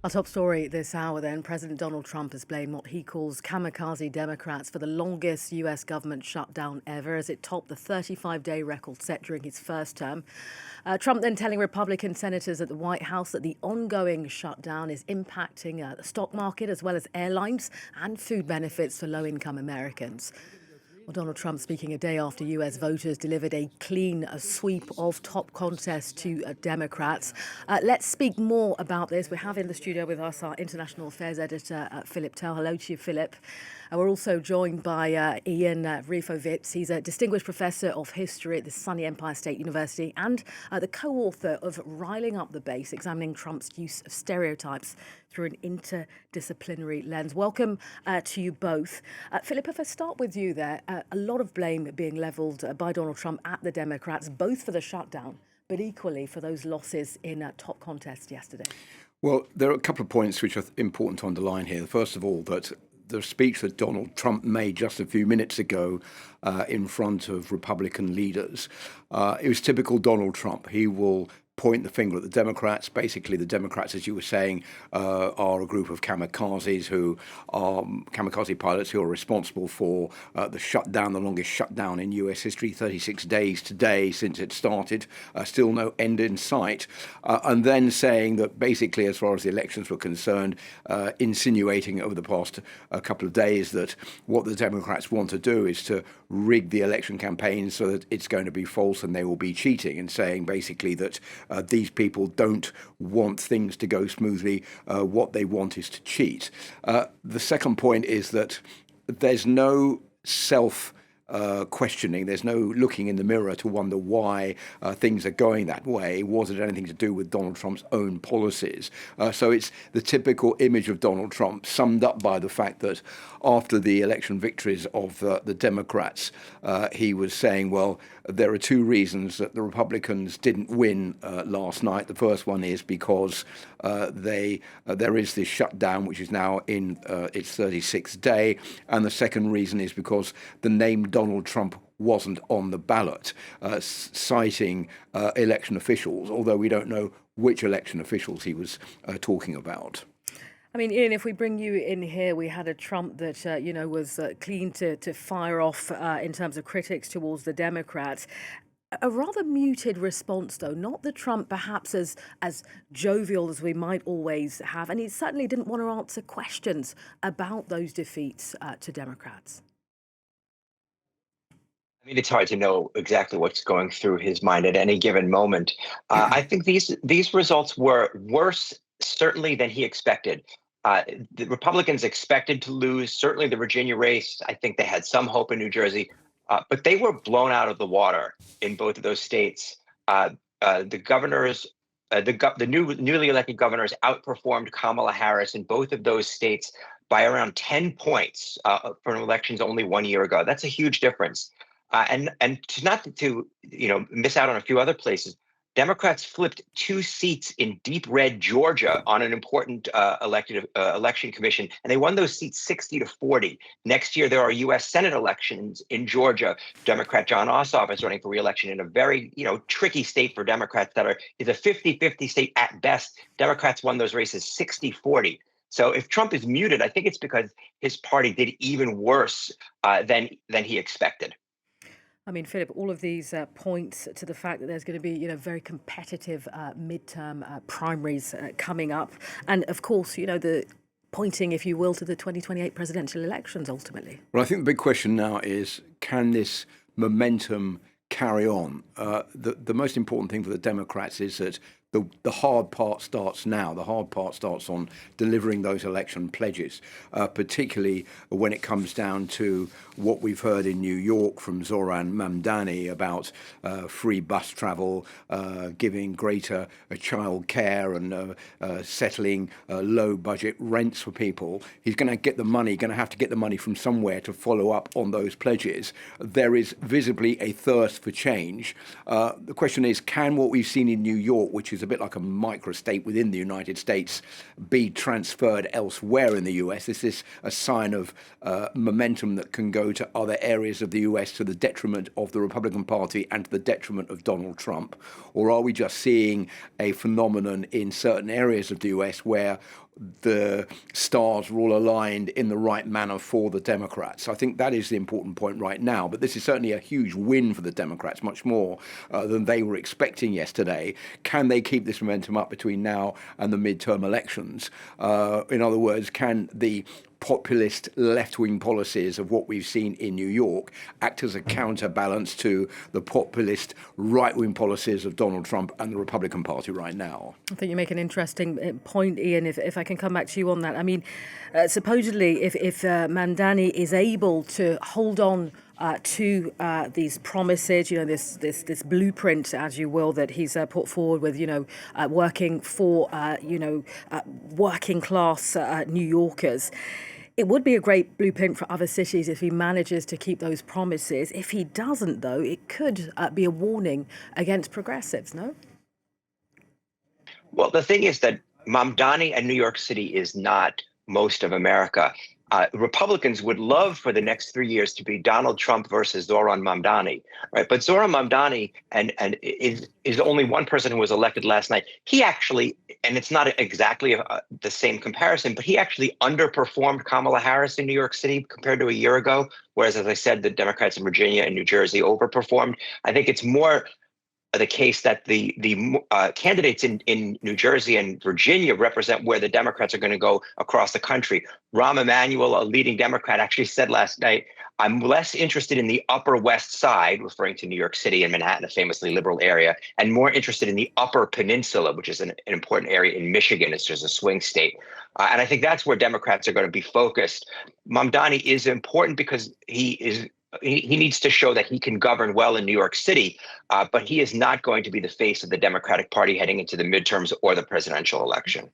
Our top story this hour then, President Donald Trump has blamed what he calls kamikaze Democrats for the longest US government shutdown ever as it topped the 35-day record set during his first term. Trump then telling Republican senators at the White House that the ongoing shutdown is impacting the stock market as well as airlines and food benefits for low-income Americans. Well, Donald Trump speaking a day after US voters delivered a clean sweep of top contest to Democrats. Let's speak more about this. We have in the studio with us our international affairs editor, Philip Turle. Hello to you, Philip. We're also joined by Ian Reifowitz. He's a distinguished professor of history at the SUNY-Empire State University and the co-author of Riling Up the Base, examining Trump's use of stereotypes through an interdisciplinary lens. Welcome to you both. Philip, if I start with you there, a lot of blame being levelled by Donald Trump at the Democrats, both for the shutdown, but equally for those losses in a top contest yesterday. Well, there are a couple of points which are important to underline here. First of all, that the speech that Donald Trump made just a few minutes ago in front of Republican leaders, it was typical Donald Trump. He will point the finger at the Democrats. Basically, the Democrats, as you were saying, are a group of kamikazes who are kamikaze pilots who are responsible for the shutdown, the longest shutdown in US history, 36 days today since it started, still no end in sight. And then saying that basically, as far as the elections were concerned, insinuating over the past couple of days that what the Democrats want to do is to rig the election campaign so that it's going to be false and they will be cheating, and saying basically that these people don't want things to go smoothly. What they want is to cheat. The second point is that there's no questioning. There's no looking in the mirror to wonder why things are going that way. Was it anything to do with Donald Trump's own policies? So it's the typical image of Donald Trump summed up by the fact that after the election victories of the Democrats, he was saying, well, there are two reasons that the Republicans didn't win last night. The first one is because there is this shutdown, which is now in its 36th day. And the second reason is because the name Donald Trump wasn't on the ballot, citing election officials, although we don't know which election officials he was talking about. I mean, Ian, if we bring you in here, we had a Trump that, was keen to fire off in terms of critics towards the Democrats. A rather muted response, though, not the Trump perhaps as jovial as we might always have. And he certainly didn't want to answer questions about those defeats to Democrats. I mean, it's hard to know exactly what's going through his mind at any given moment. I think these results were worse, certainly, than he expected. The Republicans expected to lose, certainly the Virginia race. I think they had some hope in New Jersey, but they were blown out of the water in both of those states. The governors, the newly elected governors outperformed Kamala Harris in both of those states by around 10 points from elections only 1 year ago. That's a huge difference. And to miss out on a few other places, Democrats flipped 2 seats in deep red Georgia on an important election commission, and they won those seats 60-40. Next year, there are U.S. Senate elections in Georgia. Democrat John Ossoff is running for re-election in a very tricky state for Democrats is a 50-50 state at best. Democrats won those races 60-40. So if Trump is muted, I think it's because his party did even worse than he expected. I mean, Philip, all of these points to the fact that there's going to be, very competitive midterm primaries coming up. And of course, the pointing, if you will, to the 2028 presidential elections ultimately. Well, I think the big question now is, can this momentum carry on? The most important thing for the Democrats is that the hard part starts now. The hard part starts on delivering those election pledges, particularly when it comes down to what we've heard in New York from Zoran Mamdani about free bus travel, giving greater child care and settling low budget rents for people. He's going to have to get the money from somewhere to follow up on those pledges. There is visibly a thirst for change. The question is, can what we've seen in New York, which is is a bit like a microstate within the United States, be transferred elsewhere in the US? Is this a sign of momentum that can go to other areas of the US to the detriment of the Republican Party and to the detriment of Donald Trump? Or are we just seeing a phenomenon in certain areas of the US where the stars were all aligned in the right manner for the Democrats? I think that is the important point right now. But this is certainly a huge win for the Democrats, much more than they were expecting yesterday. Can they keep this momentum up between now and the midterm elections? In other words, can the populist left-wing policies of what we've seen in New York act as a counterbalance to the populist right-wing policies of Donald Trump and the Republican Party right now? I think you make an interesting point, Ian, if I can come back to you on that. I mean, supposedly, if Mamdani is able to hold on to these promises, this blueprint, as you will, that he's put forward with, working for, working class New Yorkers. It would be a great blueprint for other cities if he manages to keep those promises. If he doesn't, though, it could be a warning against progressives, no? Well, the thing is that Mamdani and New York City is not most of America. Republicans would love for the next 3 years to be Donald Trump versus Zohran Mamdani, right? But Zohran Mamdani and is only one person who was elected last night. He actually, and it's not exactly the same comparison, but he actually underperformed Kamala Harris in New York City compared to a year ago. Whereas, as I said, the Democrats in Virginia and New Jersey overperformed. I think it's more the case that the candidates in New Jersey and Virginia represent where the Democrats are going to go across the country. Rahm Emanuel, a leading Democrat, actually said last night, "I'm less interested in the Upper West Side," referring to New York City and Manhattan, a famously liberal area, and more interested in the Upper Peninsula, which is an important area in Michigan. It's just a swing state. And I think that's where Democrats are going to be focused. Mamdani is important because he needs to show that he can govern well in New York City, but he is not going to be the face of the Democratic Party heading into the midterms or the presidential election.